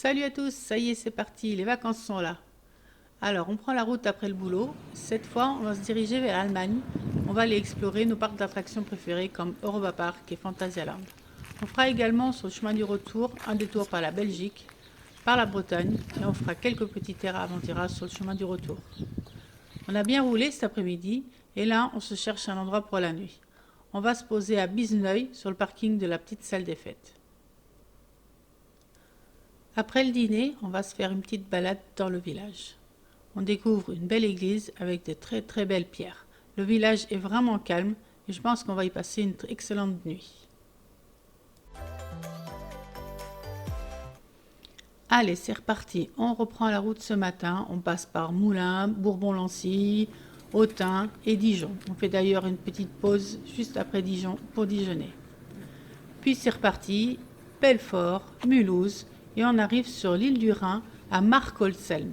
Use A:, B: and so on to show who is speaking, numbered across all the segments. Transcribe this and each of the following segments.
A: Salut à tous, ça y est, c'est parti, les vacances sont là. Alors, on prend la route après le boulot. Cette fois, on va se diriger vers l'Allemagne. On va aller explorer nos parcs d'attractions préférés comme Europa Park et Phantasialand. On fera également sur le chemin du retour un détour par la Belgique, par la Bretagne et on fera quelques petits terres à Aventura sur le chemin du retour. On a bien roulé cet après-midi et là, on se cherche un endroit pour la nuit. On va se poser à Biseneuil sur le parking de la petite salle des fêtes. Après le dîner, on va se faire une petite balade dans le village. On découvre une belle église avec de très très belles pierres. Le village est vraiment calme et je pense qu'on va y passer une excellente nuit. Allez, c'est reparti. On reprend la route ce matin. On passe par Moulins, Bourbon-Lancy, Autun et Dijon. On fait d'ailleurs une petite pause juste après Dijon pour déjeuner. Puis c'est reparti, Belfort, Mulhouse et on arrive sur l'île du Rhin à Markholzheim.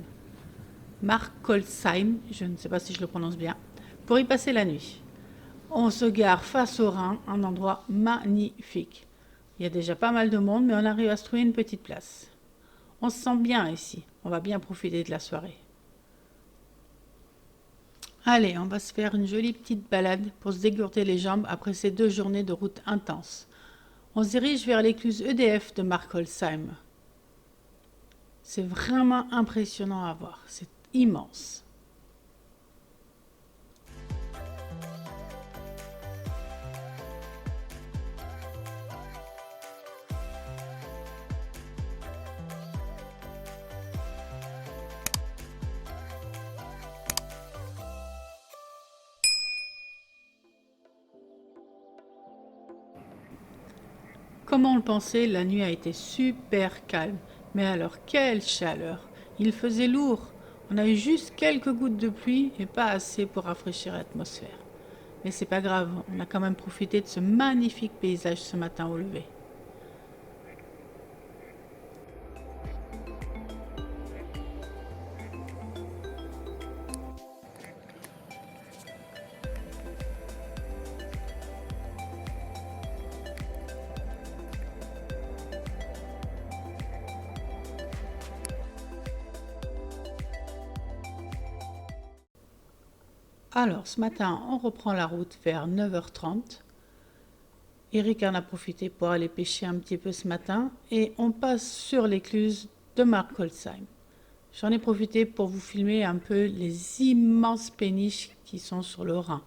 A: Markholzheim, je ne sais pas si je le prononce bien, pour y passer la nuit. On se gare face au Rhin, un endroit magnifique. Il y a déjà pas mal de monde, mais on arrive à se trouver une petite place. On se sent bien ici, on va bien profiter de la soirée. Allez, on va se faire une jolie petite balade pour se dégourdir les jambes après ces 2 journées de route intense. On se dirige vers l'écluse EDF de Markholzheim. C'est vraiment impressionnant à voir, c'est immense. Comme on le pensait, la nuit a été super calme. Mais alors, quelle chaleur! Il faisait lourd. On a eu juste quelques gouttes de pluie et pas assez pour rafraîchir l'atmosphère. Mais c'est pas grave, on a quand même profité de ce magnifique paysage ce matin au lever. Alors, ce matin, on reprend la route vers 9h30. Eric en a profité pour aller pêcher un petit peu ce matin et on passe sur l'écluse de Markholzheim. J'en ai profité pour vous filmer un peu les immenses péniches qui sont sur le Rhin.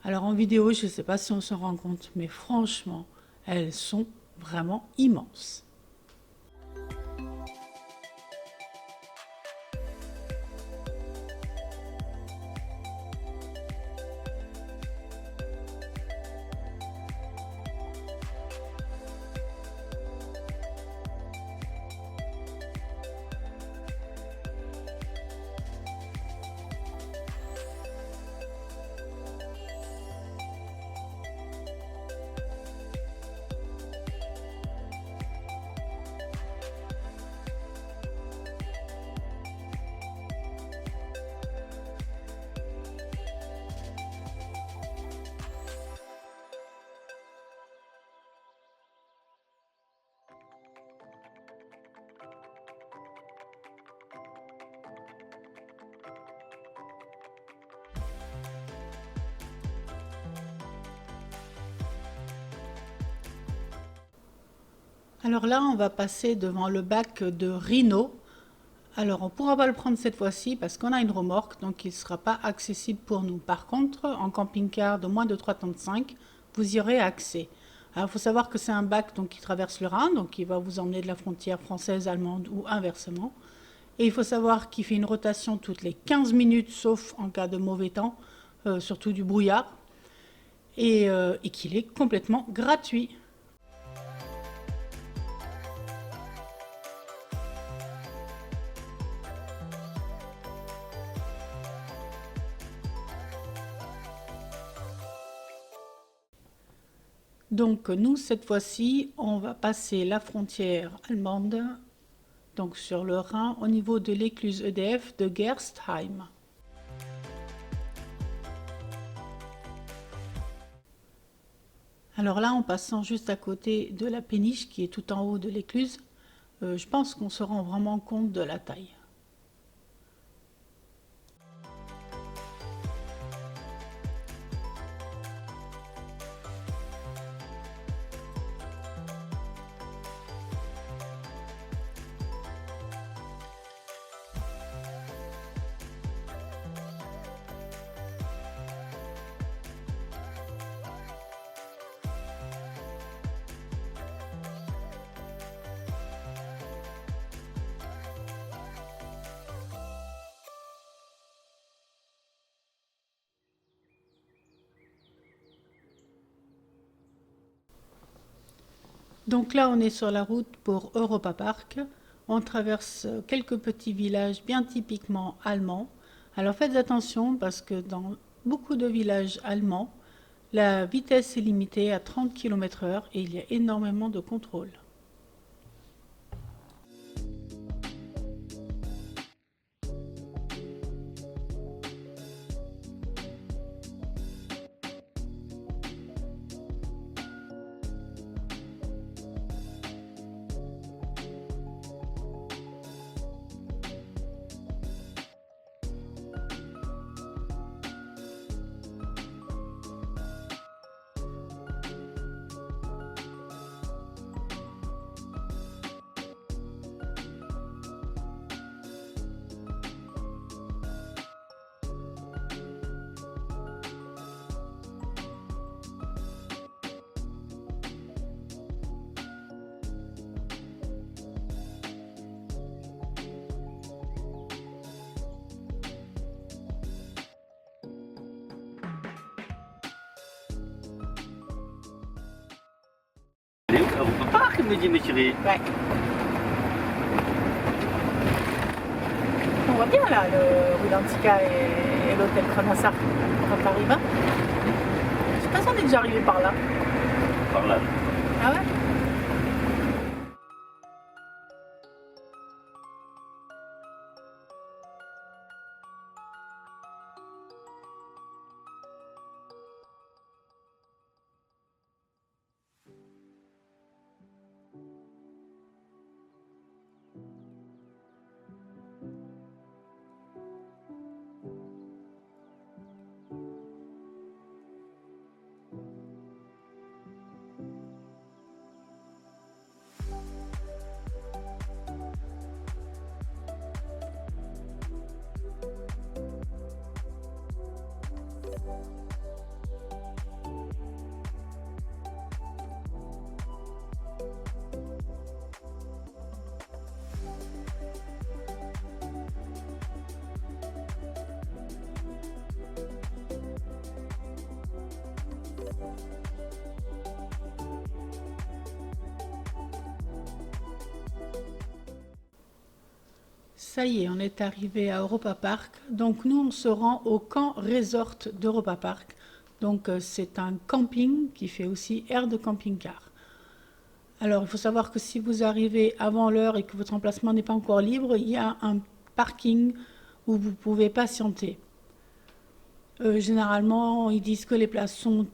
A: Alors en vidéo, je ne sais pas si on se rend compte, mais franchement, elles sont vraiment immenses. Alors là, on va passer devant le bac de Rhino. Alors on ne pourra pas le prendre cette fois-ci parce qu'on a une remorque, donc il ne sera pas accessible pour nous. Par contre, en camping-car de moins de 3,5 tonnes, vous y aurez accès. Alors il faut savoir que c'est un bac donc, qui traverse le Rhin, donc il va vous emmener de la frontière française, allemande ou inversement. Et il faut savoir qu'il fait une rotation toutes les 15 minutes, sauf en cas de mauvais temps, surtout du brouillard, et qu'il est complètement gratuit. Donc nous, cette fois-ci, on va passer la frontière allemande, donc sur le Rhin, au niveau de l'écluse EDF de Gerstheim. Alors là, en passant juste à côté de la péniche qui est tout en haut de l'écluse, je pense qu'on se rend vraiment compte de la taille. Donc là, on est sur la route pour Europa Park. On traverse quelques petits villages bien typiquement allemands. Alors faites attention parce que dans beaucoup de villages allemands, la vitesse est limitée à 30 km/h et il y a énormément de contrôles.
B: Europa Park, me dit mes chéris.
A: Ouais. On voit bien là le Rulantica et l'hôtel Cronassar quand on arrive. Je sais pas si on est déjà arrivé par là.
B: Par là.
A: Ah ouais? Ça y est, on est arrivé à Europa Park. Donc nous, on se rend au camp resort d'Europa Park. Donc c'est un camping qui fait aussi aire de camping-car. Alors il faut savoir que si vous arrivez avant l'heure et que votre emplacement n'est pas encore libre, il y a un parking où vous pouvez patienter. Généralement, ils disent que les places sont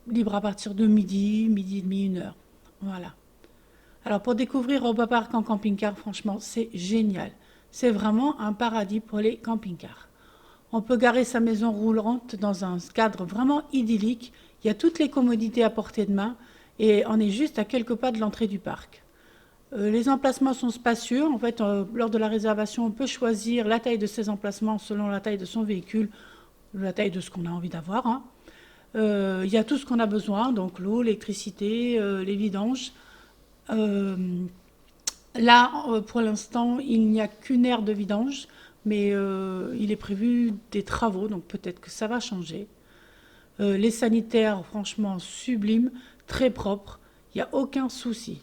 A: libres à partir de midi, midi et demi, 1 heure. Voilà. Alors pour découvrir Europa Park en camping-car, franchement, c'est génial. C'est vraiment un paradis pour les camping-cars. On peut garer sa maison roulante dans un cadre vraiment idyllique. Il y a toutes les commodités à portée de main et on est juste à quelques pas de l'entrée du parc. Les emplacements sont spacieux. En fait, lors de la réservation, on peut choisir la taille de ses emplacements selon la taille de son véhicule, la taille de ce qu'on a envie d'avoir, hein. Il y a tout ce qu'on a besoin, donc l'eau, l'électricité, les vidanges. Là, pour l'instant, il n'y a qu'une aire de vidange, mais il est prévu des travaux, donc peut-être que ça va changer. Les sanitaires, franchement, sublimes, très propres, il n'y a aucun souci.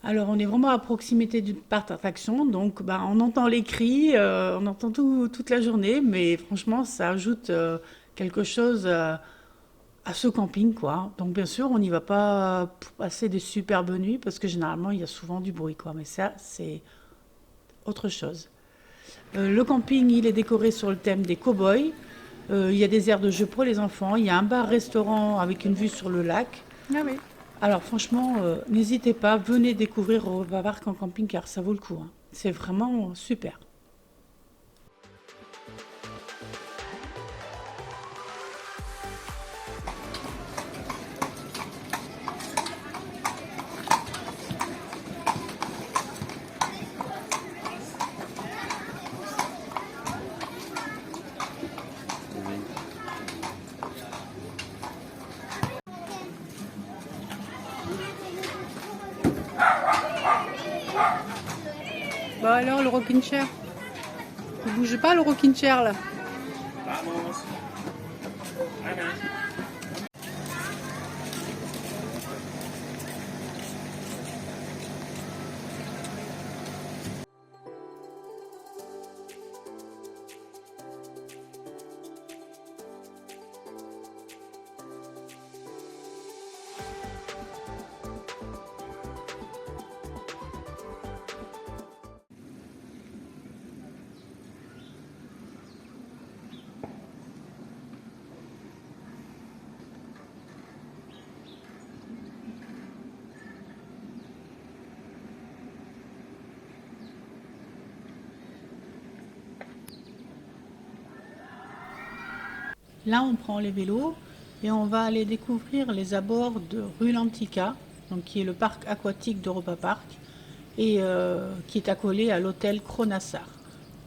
A: Alors, on est vraiment à proximité d'une parc d'attraction, donc on entend les cris, on entend toute la journée, mais franchement, ça ajoute quelque chose à ce camping, quoi. Donc, bien sûr, on n'y va pas pour passer des superbes nuits, parce que généralement, il y a souvent du bruit, quoi. Mais ça, c'est autre chose. Le camping, il est décoré sur le thème des cow-boys. Il y a des aires de jeux pour les enfants. Il y a un bar-restaurant avec une vue sur le lac.
C: Ah oui.
A: Alors franchement, n'hésitez pas, venez découvrir Europa Park en camping-car, ça vaut le coup, hein. C'est vraiment super. Bah alors le rocking chair, il bouge pas le rocking chair là. Là, on prend les vélos et on va aller découvrir les abords de Rulantica, donc qui est le parc aquatique d'Europa Park et qui est accolé à l'hôtel Cronassar.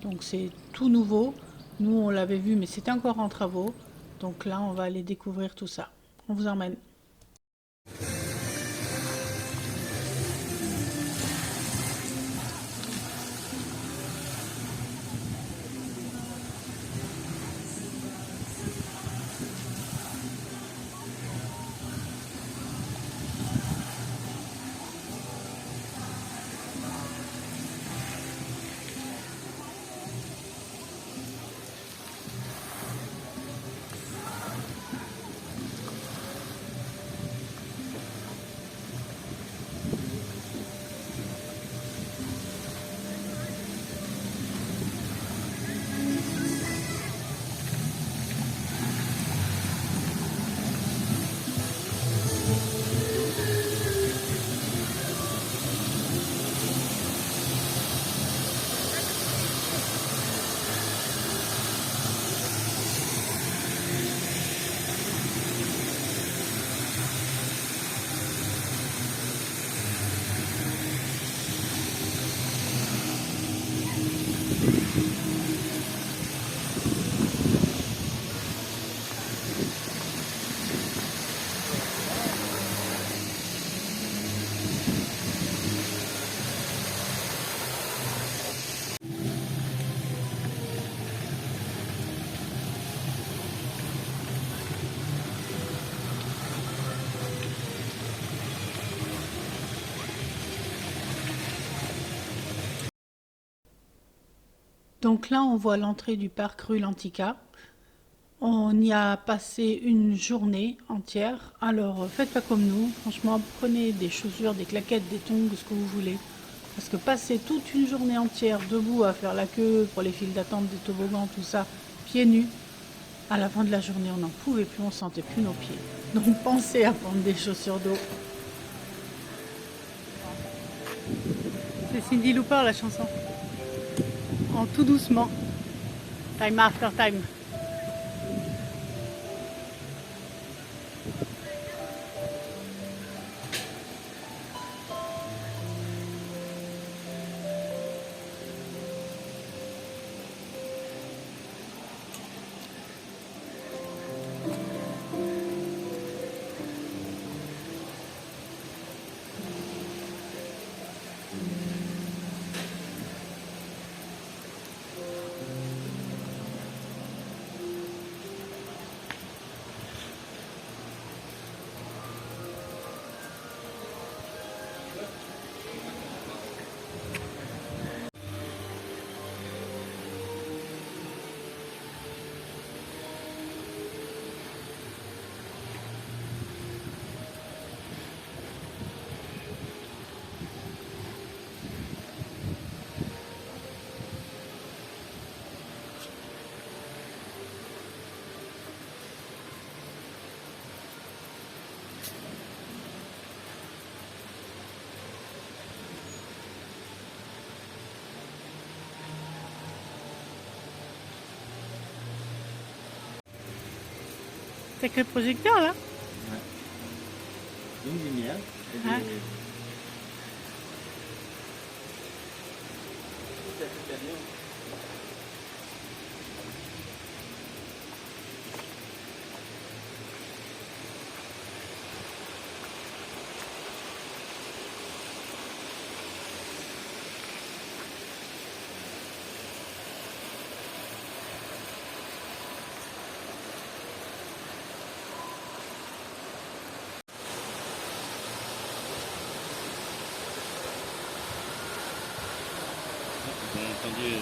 A: Donc c'est tout nouveau. Nous, on l'avait vu, mais c'était encore en travaux. Donc là, on va aller découvrir tout ça. On vous emmène. Donc là, on voit l'entrée du parc Rulantica. On y a passé une journée entière. Alors, faites pas comme nous. Franchement, prenez des chaussures, des claquettes, des tongs, ce que vous voulez. Parce que passer toute une journée entière debout à faire la queue pour les files d'attente des toboggans, tout ça, pieds nus, à la fin de la journée, on n'en pouvait plus, on sentait plus nos pieds. Donc, pensez à prendre des chaussures d'eau. C'est Cyndi Lauper la chanson. En tout doucement. Time after time. Sacré projecteur là.
B: Une lumière. Et
A: Hein?
B: J'ai entendu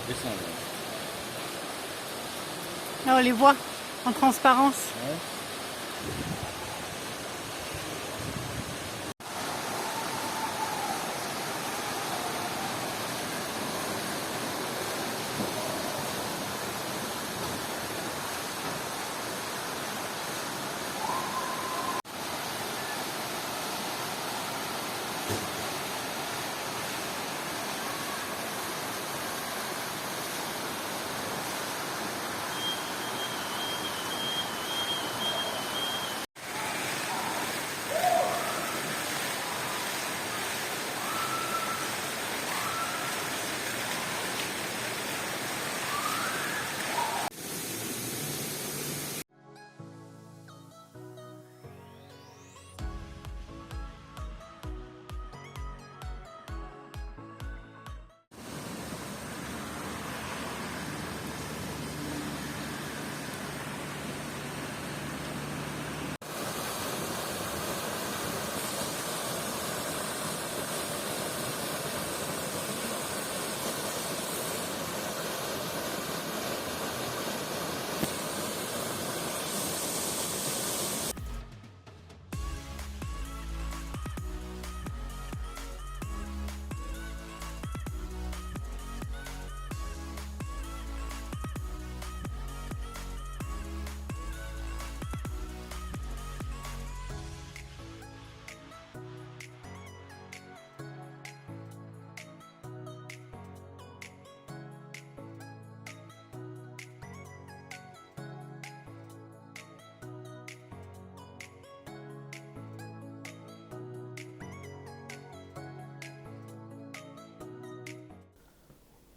B: descendre.
A: Là, on les voit en transparence.
B: Ouais.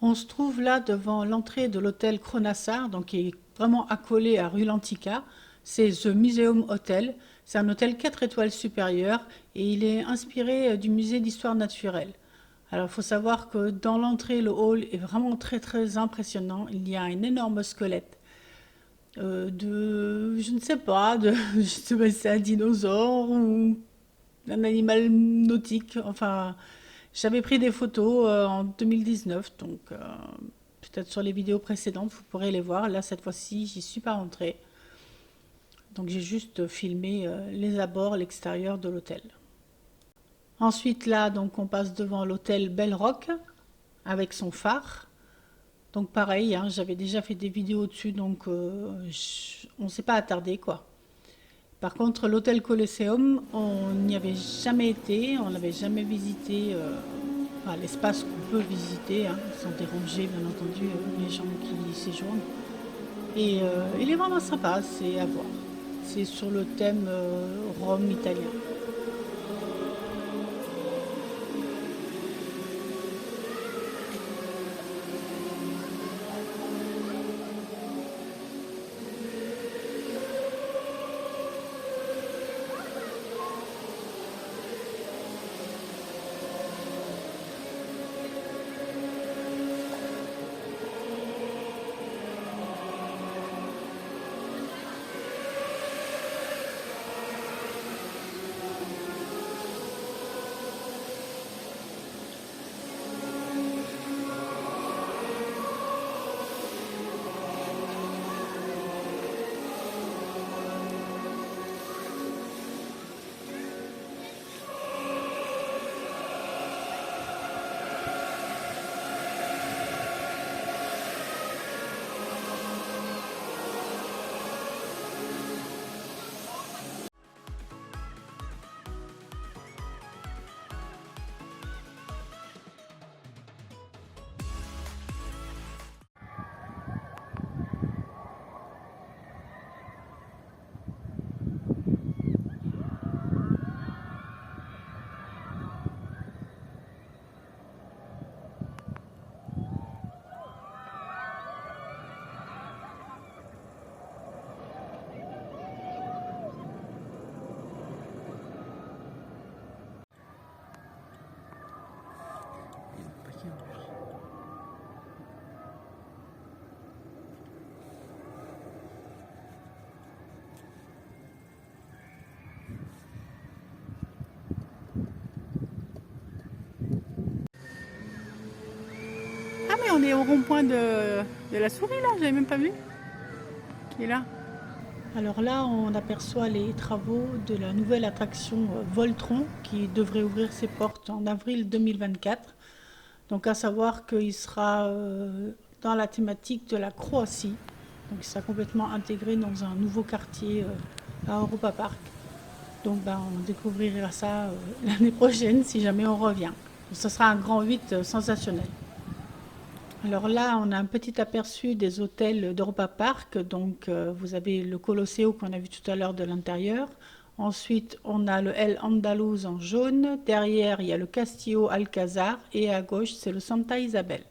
A: On se trouve là devant l'entrée de l'hôtel Cronassar, donc qui est vraiment accolé à rue Lantica. C'est The Museum Hotel. C'est un hôtel 4 étoiles supérieur et il est inspiré du musée d'histoire naturelle. Alors, il faut savoir que dans l'entrée, le hall est vraiment très très impressionnant. Il y a un énorme squelette je ne sais pas, je sais pas si c'est un dinosaure ou un animal nautique. Enfin, j'avais pris des photos en 2019, donc peut-être sur les vidéos précédentes, vous pourrez les voir. Là, cette fois-ci, j'y suis pas rentrée. Donc j'ai juste filmé les abords, l'extérieur de l'hôtel. Ensuite, là, donc on passe devant l'hôtel Bell Rock avec son phare. Donc pareil, hein, j'avais déjà fait des vidéos dessus, donc on ne s'est pas attardé quoi. Par contre, l'hôtel Colosseum, on n'y avait jamais été, on n'avait jamais visité enfin, l'espace qu'on peut visiter, hein, sans déranger bien entendu les gens qui y séjournent. Et il est vraiment sympa, c'est à voir. C'est sur le thème Rome italien. est au rond-point de la souris là, j'avais même pas vu. Qui est là. Alors là, on aperçoit les travaux de la nouvelle attraction Voltron qui devrait ouvrir ses portes en avril 2024. Donc à savoir qu'il sera dans la thématique de la Croatie. Donc il sera complètement intégré dans un nouveau quartier à Europa Park. Donc on découvrira ça l'année prochaine si jamais on revient. Donc, ce sera un grand 8 sensationnel. Alors là, on a un petit aperçu des hôtels d'Europa Park. Donc vous avez le Colosseo qu'on a vu tout à l'heure de l'intérieur. Ensuite, on a le El Andaluz en jaune. Derrière, il y a le Castillo Alcazar. Et à gauche, c'est le Santa Isabel.